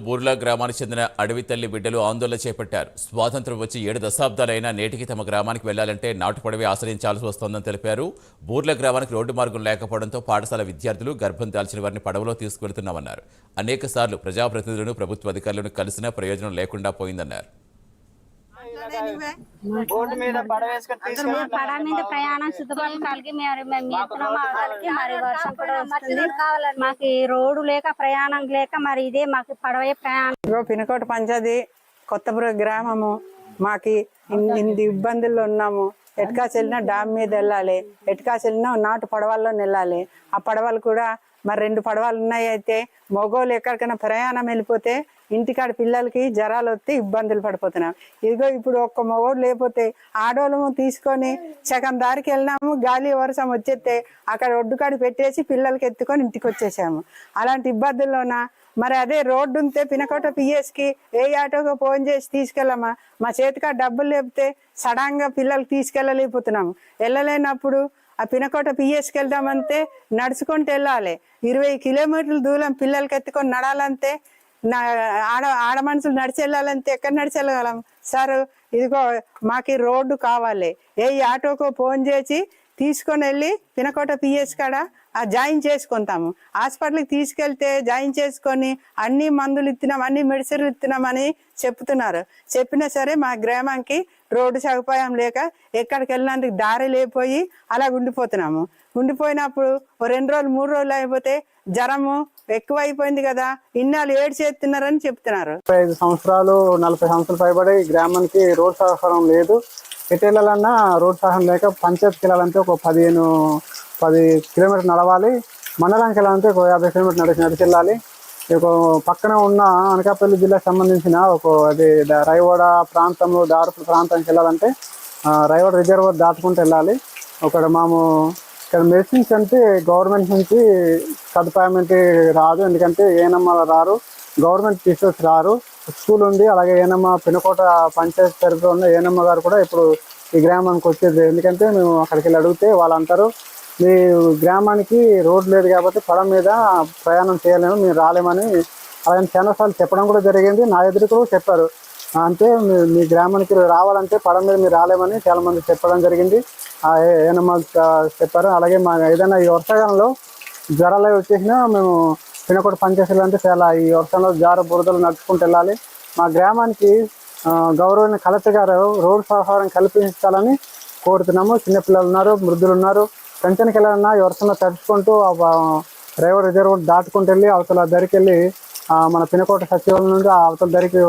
బూర్లా గ్రామానికి చెందిన అడవి తల్లి బిడ్డలు ఆందోళన చేపట్టారు. స్వాతంత్ర్యం వచ్చి 7 దశాబ్దాలైనా నేటికి తమ గ్రామానికి వెళ్లాలంటే నాటుపడవే ఆశ్రయించాల్సి వస్తోందని తెలిపారు. బూర్లా గ్రామానికి రోడ్డు మార్గం లేకపోవడంతో పాఠశాల విద్యార్థులు గర్భం దాల్చిన వారిని పడవలో తీసుకువెళ్తున్నామన్నారు. అనేక సార్లు ప్రజాప్రతినిధులను, ప్రభుత్వ అధికారులను కలిసినా ప్రయోజనం లేకుండా పోయిందన్నారు. పడవ మీద ప్రయాణం సిద్ధపడి కలిగి మరి వర్షం కూడా వస్తుంది. మాకు రోడ్డు లేక ప్రయాణం లేక మరి ఇదే మాకు పడవే ప్రయాణం. పినకోట పంచాయతీ కొత్తపురం గ్రామము. మాకి ఇన్ని ఇబ్బందుల్లో ఉన్నాము. ఎటుకాసి వెళ్ళినా డామ్ మీద వెళ్ళాలి, ఎటుకాసి వెళ్ళినా నాటు పడవల్లో వెళ్ళాలి. ఆ పడవలు కూడా మరి 2 పడవలు ఉన్నాయి. అయితే మగోళ్ళు ఎక్కడికైనా ప్రయాణం వెళ్ళిపోతే ఇంటికాడ పిల్లలకి జ్వరాలు వస్తే ఇబ్బందులు పడిపోతున్నాం. ఇదిగో ఇప్పుడు ఒక్క మగోడు లేకపోతే ఆడోళ్ళము తీసుకొని సగం దారికి వెళ్ళినాము. గాలి వర్షం వచ్చేస్తే అక్కడ ఒడ్డుకాడి పెట్టేసి పిల్లలకి ఎత్తుకొని ఇంటికి వచ్చేసాము. అలాంటి ఇబ్బందుల్లోన మరి అదే రోడ్డు ఉంటే పినకోట పిఎస్కి ఏ ఆటోగా ఫోన్ చేసి తీసుకెళ్ళమా, మా చేతికా డబ్బులు లేకపోతే సడన్గా పిల్లలకి తీసుకెళ్ళలేకపోతున్నాము. వెళ్ళలేనప్పుడు ఆ పినకోట పిఎస్కి వెళ్దామంటే నడుచుకుంటూ వెళ్ళాలి. 20 కిలోమీటర్ల దూరం పిల్లలకి ఎత్తుకొని నడాలంటే ఆడ మనుషులు నడిచి వెళ్ళాలంటే ఎక్కడ నడిచి వెళ్ళగలం సార్? ఇదిగో మాకు రోడ్డు కావాలి. ఏ ఆటోకో ఫోన్ చేసి తీసుకొని వెళ్ళి పినకోట పిఎస్ కాడ జాయిన్ చేసుకుంటాము. హాస్పిటల్కి తీసుకెళ్తే జాయిన్ చేసుకొని అన్ని మందులు ఇస్తున్నాం, అన్ని మెడిసిన్లు ఇస్తున్నామని చెప్తున్నారు. చెప్పినా సరే మా గ్రామానికి రోడ్డు సదుపాయం లేక ఎక్కడికి వెళ్ళినందుకు దారి లేకపోయి అలా ఉండిపోతున్నాము. ఉండిపోయినప్పుడు 2 రోజులు 3 రోజులు అయిపోతే జ్వరము ఎక్కువ అయిపోయింది కదా, ఇన్నాళ్ళు ఏడు చేస్తున్నారని చెప్తున్నారు. 35 సంవత్సరాలు 40 సంవత్సరాలు పైబడి గ్రామానికి రోడ్ సహకారం లేదు. ఎటు వెళ్ళాలన్నా రోడ్ సహకారం లేక పంచాయతీకి వెళ్ళాలంటే ఒక 10 కిలోమీటర్లు నడవాలి. మండలానికి వెళ్ళాలంటే ఒక 50 కిలోమీటర్లు నడిచి వెళ్ళాలి. ఒక పక్కన ఉన్న అనకాపల్లి జిల్లాకు సంబంధించిన అది రైవాడ ప్రాంతంలో దారుపుల ప్రాంతానికి వెళ్ళాలంటే రైవాడ రిజర్వర్ దాటుకుంటూ వెళ్ళాలి. ఇక్కడ మెడిసిన్స్ అంటే గవర్నమెంట్ నుంచి సదుపాయం అంటే రాదు. ఎందుకంటే ఏనమ్మ రారు, గవర్నమెంట్ టీచర్స్ రారు. స్కూల్ ఉంది, అలాగే ఏనమ్మ పినకోట పంచాయతీ తరఫున ఉన్న ఏనమ్మ గారు కూడా ఇప్పుడు ఈ గ్రామానికి వచ్చేది. ఎందుకంటే మేము అక్కడికి వెళ్ళి అడిగితే వాళ్ళు అంటారు, మీ గ్రామానికి రోడ్ లేదు కాబట్టి పడవ మీద ప్రయాణం చేయలేము, మీరు రాలేమని అలాగే చాలాసార్లు చెప్పడం కూడా జరిగింది. నా ఎదురు కూడా చెప్పారు. అంటే మీ గ్రామానికి రావాలంటే పడవ మీద మీరు రాలేమని చాలామంది చెప్పడం జరిగింది. ఏనమ్మ చెప్పారు. అలాగే మా ఏదైనా ఈ వర్షాకాలంలో జ్వరాలు వచ్చేసినా మేము పినకోట పంచాయతీలు అంటే చాలా ఈ వర్షంలో బురదలు నడుచుకుంటూ వెళ్ళాలి. మా గ్రామానికి గౌరవనీయ కలెక్టర్ గారు రోడ్డు సహకారం కల్పించాలని కోరుతున్నాము. చిన్నపిల్లలు ఉన్నారు, వృద్ధులు ఉన్నారు. పెన్షన్కి వెళ్ళాలన్నా ఈ వర్షంలో తడుచుకుంటూ డ్రైవర్ రిజర్వ్ దాటుకుంటూ వెళ్ళి అవతల దరికి వెళ్ళి మన పినకోట సచివాలయం నుండి అవతల దరికి